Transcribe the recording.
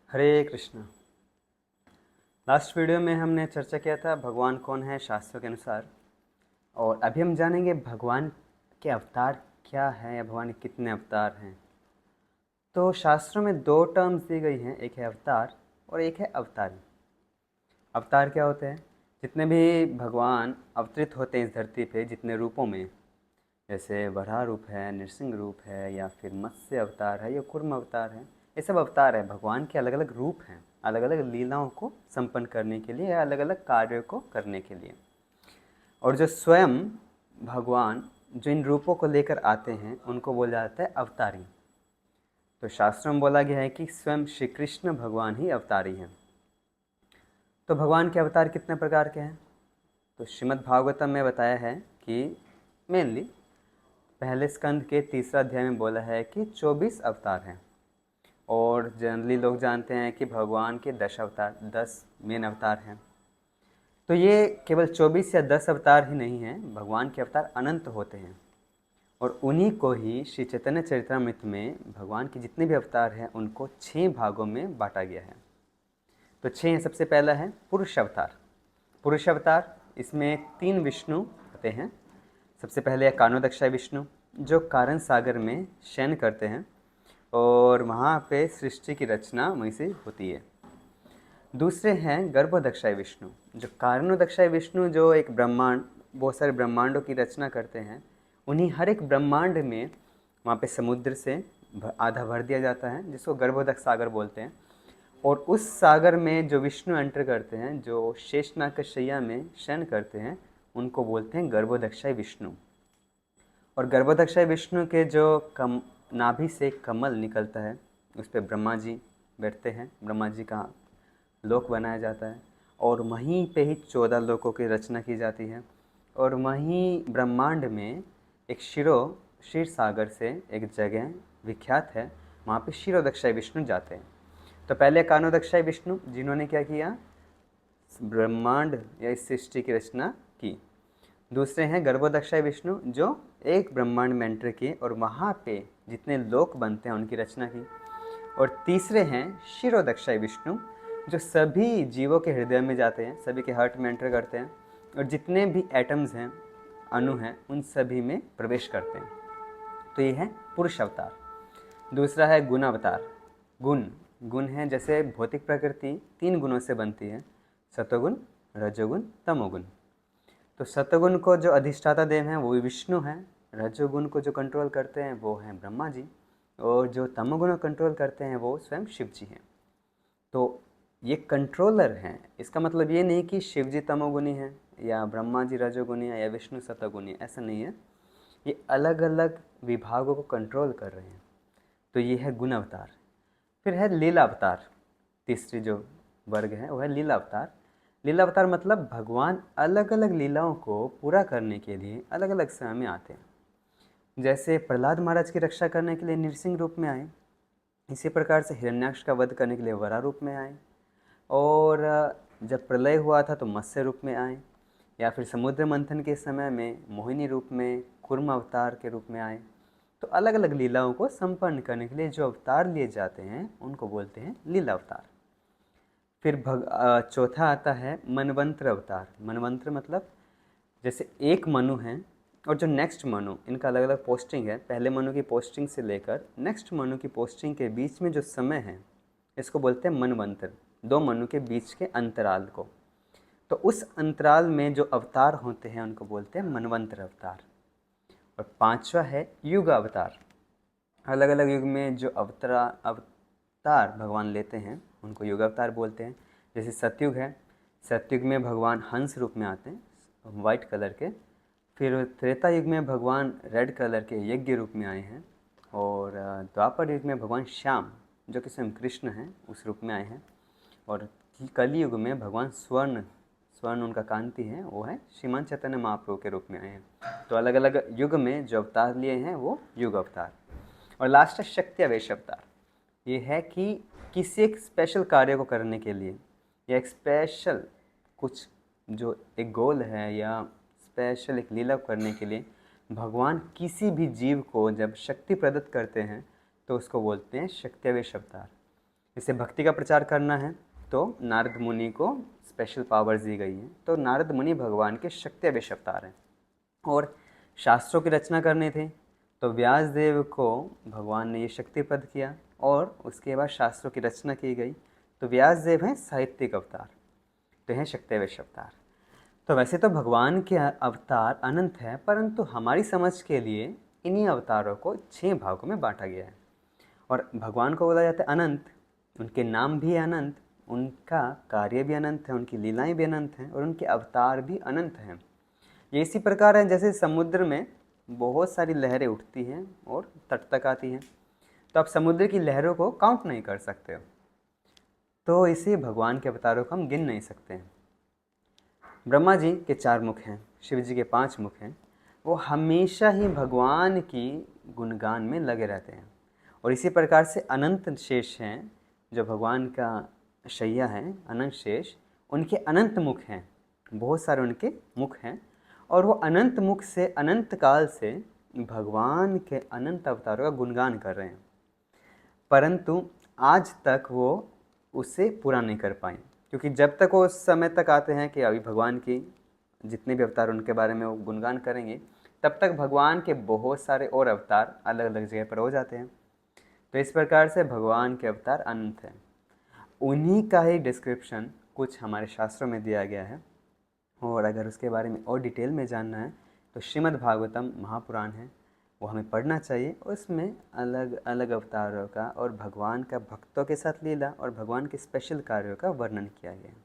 हरे Krishna. Last video में हमने चर्चा किया था भगवान कौन है शास्त्रों के अनुसार, और अभी हम जानेंगे भगवान के अवतार क्या हैं या भगवान के कितने अवतार हैं। तो शास्त्रों में दो टर्म्स दी गई हैं, एक है अवतार और एक है अवतारी। अवतार क्या होते हैं? जितने भी भगवान अवतरित होते हैं इस धरती पे, जितने रूपों में, जैसे वराह रूप है, नृसिंह रूप है, या फिर मत्स्य अवतार है या कूर्म अवतार है, ये सब अवतार है। भगवान के अलग अलग रूप हैं, अलग अलग लीलाओं को संपन्न करने के लिए या अलग अलग कार्यों को करने के लिए। और जो स्वयं भगवान जो इन रूपों को लेकर आते हैं उनको बोला जाता है अवतारी। तो शास्त्रों में बोला गया है कि स्वयं श्री कृष्ण भगवान ही अवतारी हैं। तो भगवान के अवतार कितने प्रकार के हैं? तो श्रीमद् भागवतम में बताया है कि मेनली पहले स्कंद के तीसरा अध्याय में बोला है कि 24 अवतार हैं। और जनरली लोग जानते हैं कि भगवान के 10 अवतार, 10 मेन अवतार हैं। तो ये केवल 24 या 10 अवतार ही नहीं हैं, भगवान के अवतार अनंत होते हैं। और उन्हीं को ही श्री चैतन्य चरितमृत में भगवान के जितने भी अवतार हैं उनको 6 भागों में बांटा गया है। तो 6 हैं। सबसे पहला है पुरुष अवतार। पुरुष अवतार, इसमें 3 विष्णु होते हैं। सबसे पहले है कारणोदक्षाय विष्णु, जो कारण सागर में शयन करते हैं और वहाँ पे सृष्टि की रचना वहीं से होती है। दूसरे हैं गर्भोदक्षाय विष्णु, जो कारणोदक्षाय विष्णु जो एक ब्रह्मांड, बहुत सारे ब्रह्मांडों की रचना करते हैं। उन्हीं हर एक ब्रह्मांड में वहाँ पे समुद्र से आधा भर दिया जाता है, जिसको गर्भोदक सागर बोलते हैं। और उस सागर में जो विष्णु एंटर करते हैं, जो शेषनाग के शैया में शयन करते हैं, उनको बोलते हैं गर्भोदक्षाय विष्णु। और गर्भोदक्षाय विष्णु के जो नाभि से कमल निकलता है, उस पर ब्रह्मा जी बैठते हैं। ब्रह्मा जी का लोक बनाया जाता है और वहीं पे ही 14 लोकों की रचना की जाती है। और वहीं ब्रह्मांड में एक क्षीर सागर से एक जगह विख्यात है, वहाँ पे क्षीरोदक्षाय विष्णु जाते हैं। तो पहले कारणोदक्षाय विष्णु, जिन्होंने क्या किया, ब्रह्मांड या इस सृष्टि की रचना की। दूसरे हैं गर्भोदक्षाय विष्णु, जो एक ब्रह्मांड में एंटर किए और वहाँ पे जितने लोक बनते हैं उनकी रचना की। और तीसरे हैं क्षीरोदक्षाय विष्णु, जो सभी जीवों के हृदय में जाते हैं, सभी के हार्ट में एंटर करते हैं और जितने भी एटम्स हैं, अणु हैं, उन सभी में प्रवेश करते हैं। तो ये है पुरुष अवतार। दूसरा है गुण अवतार। गुण गुण है, जैसे भौतिक प्रकृति 3 गुणों से बनती है, सतोगुण, रजोगुण, तमोगुण। तो सतोगुण को जो अधिष्ठाता देव हैं वो विष्णु हैं, रजोगुण को जो कंट्रोल करते हैं वो हैं ब्रह्मा जी, और जो तमोगुण को कंट्रोल करते हैं वो स्वयं शिव जी हैं। तो ये कंट्रोलर हैं। इसका मतलब ये नहीं कि शिव जी तमोगुणी हैं या ब्रह्मा जी रजोगुणी है या विष्णु सतोगुणी है, ऐसा नहीं है। ये अलग अलग विभागों को कंट्रोल कर रहे हैं। तो ये है गुण अवतार। फिर है लीला अवतार। तीसरी जो वर्ग है वो है लीला अवतार। लीला अवतार मतलब भगवान अलग अलग लीलाओं को पूरा करने के लिए अलग अलग समय में आते हैं। जैसे प्रहलाद महाराज की रक्षा करने के लिए नृसिंह रूप में आए, इसी प्रकार से हिरण्याक्ष का वध करने के लिए वराह रूप में आए, और जब प्रलय हुआ था तो मत्स्य रूप में आए, या फिर समुद्र मंथन के समय में मोहिनी रूप में, कूर्म अवतार के रूप में आए। तो अलग अलग लीलाओं को संपन्न करने के लिए जो अवतार लिए जाते हैं उनको बोलते हैं लीला अवतार। फिर चौथा आता है मनवंतर अवतार। मनवंतर मतलब जैसे एक मनु है और जो नेक्स्ट मनु, इनका अलग अलग पोस्टिंग है। पहले मनु की पोस्टिंग से लेकर नेक्स्ट मनु की पोस्टिंग के बीच में जो समय है, इसको बोलते हैं मनवंतर। 2 मनु के बीच के अंतराल को। तो उस अंतराल में जो अवतार होते हैं उनको बोलते हैं मनवंतर अवतार। और 5वां है युग अवतार। अलग अलग युग में जो अवतार भगवान लेते हैं उनको युग अवतार बोलते हैं। जैसे सतयुग है, सतयुग में भगवान हंस रूप में आते हैं, वाइट कलर के। फिर त्रेता युग में भगवान रेड कलर के यज्ञ रूप में आए हैं। और द्वापर युग में भगवान श्याम, जो कि स्वयं कृष्ण हैं, उस रूप में आए हैं। और कलयुग में भगवान स्वर्ण स्वर्ण उनका कांति है, वो है श्रीमान चैतन्य महाप्रभु के रूप में आए हैं। तो अलग अलग युग में जो अवतार लिए हैं वो युग अवतार। और लास्ट है शक्ति आवेश अवतार। ये है कि किसी एक स्पेशल कार्य को करने के लिए या एक स्पेशल कुछ जो एक गोल है या स्पेशल एक लीला करने के लिए भगवान किसी भी जीव को जब शक्ति प्रदत्त करते हैं तो उसको बोलते हैं शक्ति आवेश अवतार। जैसे भक्ति का प्रचार करना है तो नारद मुनि को स्पेशल पावर्स दी गई हैं, तो नारद मुनि भगवान के शक्ति अवतार हैं। और शास्त्रों की रचना करनी थी तो व्यास देव को भगवान ने ये शक्ति प्रद किया, और उसके बाद शास्त्रों की रचना की गई तो व्यास देव हैं साहित्यिक अवतार, तो हैं शक्ति अवतार। तो वैसे तो भगवान के अवतार अनंत है, परंतु हमारी समझ के लिए इन्हीं अवतारों को 6 भागों में बांटा गया है। और भगवान को बोला जाता है अनंत, उनके नाम भी अनंत, उनका कार्य भी अनंत है, उनकी लीलाएं भी अनंत हैं, और उनके अवतार भी अनंत हैं। ये इसी प्रकार है जैसे समुद्र में बहुत सारी लहरें उठती हैं और तट तक आती हैं, तो आप समुद्र की लहरों को काउंट नहीं कर सकते हो, तो इसी भगवान के अवतारों को हम गिन नहीं सकते हैं। ब्रह्मा जी के 4 मुख हैं, शिव जी के 5 मुख हैं, वो हमेशा ही भगवान की गुणगान में लगे रहते हैं। और इसी प्रकार से अनंत शेष हैं, जो भगवान का शैया है अनंत शेष, उनके अनंत मुख हैं, बहुत सारे उनके मुख हैं, और वो अनंत मुख से अनंत काल से भगवान के अनंत अवतारों का गुणगान कर रहे हैं, परंतु आज तक वो उसे पूरा नहीं कर पाए, क्योंकि जब तक वो उस समय तक आते हैं कि अभी भगवान की जितने भी अवतार उनके बारे में वो गुणगान करेंगे, तब तक भगवान के बहुत सारे और अवतार अलग अलग जगह पर हो जाते हैं। तो इस प्रकार से भगवान के अवतार अनंत हैं। उन्हीं का ही डिस्क्रिप्शन कुछ हमारे शास्त्रों में दिया गया है, और अगर उसके बारे में और डिटेल में जानना है तो श्रीमद् भागवतम महापुराण है, वो हमें पढ़ना चाहिए। उसमें अलग अलग अवतारों का और भगवान का भक्तों के साथ लीला और भगवान के स्पेशल कार्यों का वर्णन किया गया है।